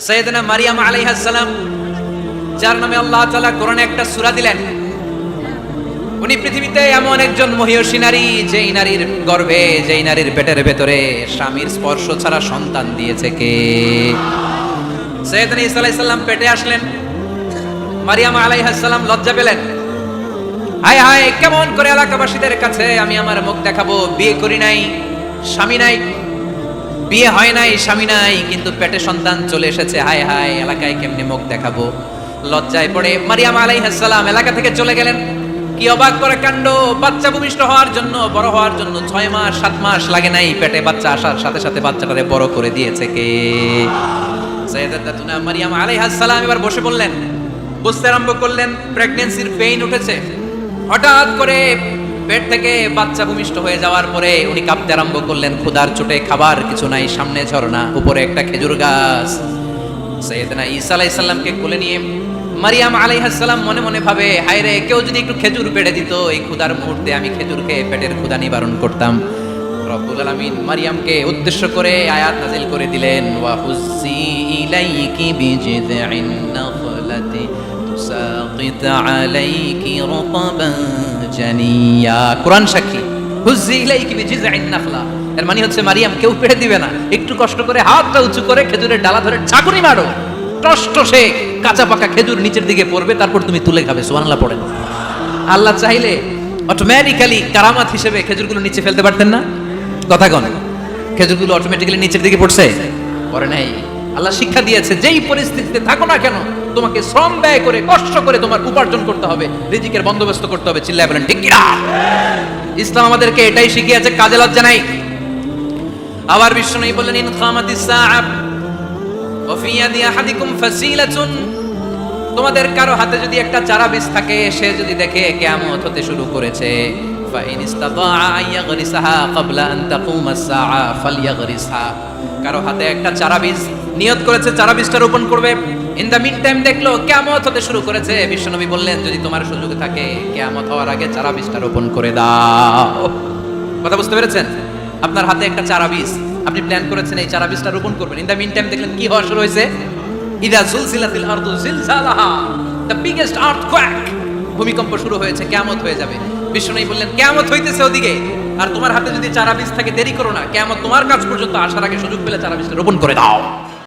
সাইয়েদনা মারিয়াম আলাইহিস সালাম, যার নামে আল্লাহ তাআলা কোরআনে একটা সূরা দিলেন, উনি পৃথিবীতে এমন একজন মহিয়সী নারী, যেই নারীর গর্ভে, যেই নারীর পেটের ভেতরে স্বামীর স্পর্শ ছাড়া সন্তান দিয়েছে কে? সাইয়েদনা ঈসা আলাইহিস সালাম পেটে আসলেন, মারিয়াম আলাইহিস সালাম লজ্জা পেলেন। হায় হায়, কেমন করে এলাকাবাসীদের কাছে আমি আমার মুখ দেখাবো? বিয়ে করি নাই, স্বামী নাই, বিয়ে হয় নাই, স্বামী নাই, কিন্তু পেটে সন্তান চলে এসেছে। হায় হায়, এলাকায় কেমনে মুখ দেখাবো? লজ্জায় পড়ে মারিয়াম আলাইহিস সালাম এলাকা থেকে চলে গেলেন। কি অবাক করে কাণ্ড! বাচ্চা ভূমিষ্ঠ হওয়ার জন্য, বড় হওয়ার জন্য 6 মাস 7 মাস লাগে নাই, পেটে বাচ্চা আসার সাথে সাথে বাচ্চাটারে বড় করে দিয়েছে কে? সাইয়েদাতুনা মারিয়াম আলাইহিস সালাম এবার বসে বললেন, বুঝতে আরম্ভ করলেন প্রেগন্যান্সির পেইন উঠেছে। হঠাৎ করে পেট থেকে বাচ্চা ভূমিষ্ঠ হয়ে যাওয়ার পরে উনি কাঁপতে আরম্ভ করলেন। ক্ষুধার চোটে খাবার কিছু নাই, সামনে ঝর্ণা, উপরে একটা খেজুর গাছ। সাইয়েদনা ঈসা আলাইহিস সালামকে কোলে নিয়ে মারিয়াম আলাইহিস সালাম মনে মনে ভাবে, হায় রে, কেউ যদি একটু খেজুর পেড়ে দিত, এই ক্ষুধার মুহূর্তে আমি খেজুর খেয়ে পেটের ক্ষুধা নিবারণ করতাম। রব্বুল আলামিন মারিয়ামকে উদ্দেশ্য করে আয়াত নাযিল করে দিলেন, ওয়া হুজ্জি ইলাইকি বিজিযিন নাখলাতি তুসাকিত আলাইকি রুতাবান জানিয়া। কোরআন সাক্ষী, হুজ্জি ইলাইকি বিজিযিন নাখলা, এর মানে হচ্ছে মারিয়াম কেউ পেড়ে দিবে না, একটু কষ্ট করে হাতটা উঁচু করে খেজুরের ডালা ধরে ঝাঁকুনি মারো, টসটসে কাঁচা পাকা খেজুর নিচের দিকে পড়বে, তারপর তুমি তুলে খাবে। সুবহানাল্লাহ পড়েন। আল্লাহ চাইলে অটোমেটিক্যালি কারামাত হিসেবে খেজুরগুলো নিচে ফেলতে পারতেন না? কথা কোন? খেজুরগুলো অটোমেটিক্যালি নিচের দিকে পড়ছে? পড়ে নাই। আল্লাহ শিক্ষা দিয়েছে, যেই পরিস্থিতিতে থাকো না কেন, তোমাকে শ্রম ব্যয় করে কষ্ট করে তোমার উপার্জন করতে হবে, রিজিকের বন্দোবস্ত করতে হবে। চিল্লায় বলেন ঠিক কিনা? ইসলাম আমাদেরকে এটাই শিখিয়েছে, কাজে লজ্জা নাই। আবার বিশ্বনবী বললেন, ইন খামাতিস সাআ ওয়া ফি ইয়াদি আহাদিকুম ফাসিলাতুন, তোমাদের কারো হাতে যদি একটা চারা বীজ থাকে, সে যদি দেখে কিয়ামত হতে শুরু করেছে, ফাইন ইসতাতাআ আইয়াগরিসাহা ক্বাবলা আন তাকুমাস সাআ ফালইয়াগরিসহা, কারো হাতে একটা চারা বীজ নিয়ত করেছে, চারা বীজটা রোপণ করবে, ইন দা মিন টাইম দেখলো কিয়ামত হতে শুরু করেছে, বিশ্বনবী বললেন, যদি তোমার সুযোগ থাকে কিয়ামত হওয়ার আগে চারা বীজটা রোপণ করে দাও। কথা বুঝতে পেরেছেন? আপনার হাতে একটা চারা বীজ, আপনি প্ল্যান করেছেন এই চারা বীজটা রোপণ করবেন, ইন দা মিন টাইম দেখলেন কি হওয়া শুরু হয়েছে? ইদা জুলজিলাতিল আরদু জিলজালাহা, দ্য বিগেস্ট আর্থকোয়েক, ভূমিকম্প শুরু হয়েছে, কিয়ামত হয়ে যাবে। বিশ্বনবী বললেন, কিয়ামত হইতেছে ওদিকে, আর তোমার হাতে যদি চারা বীজ থাকে, দেরি করো না, কিয়ামত তোমার কাছ পর্যন্ত আসার আগে সুযোগ পেলে চারা বীজটা রোপণ করে দাও।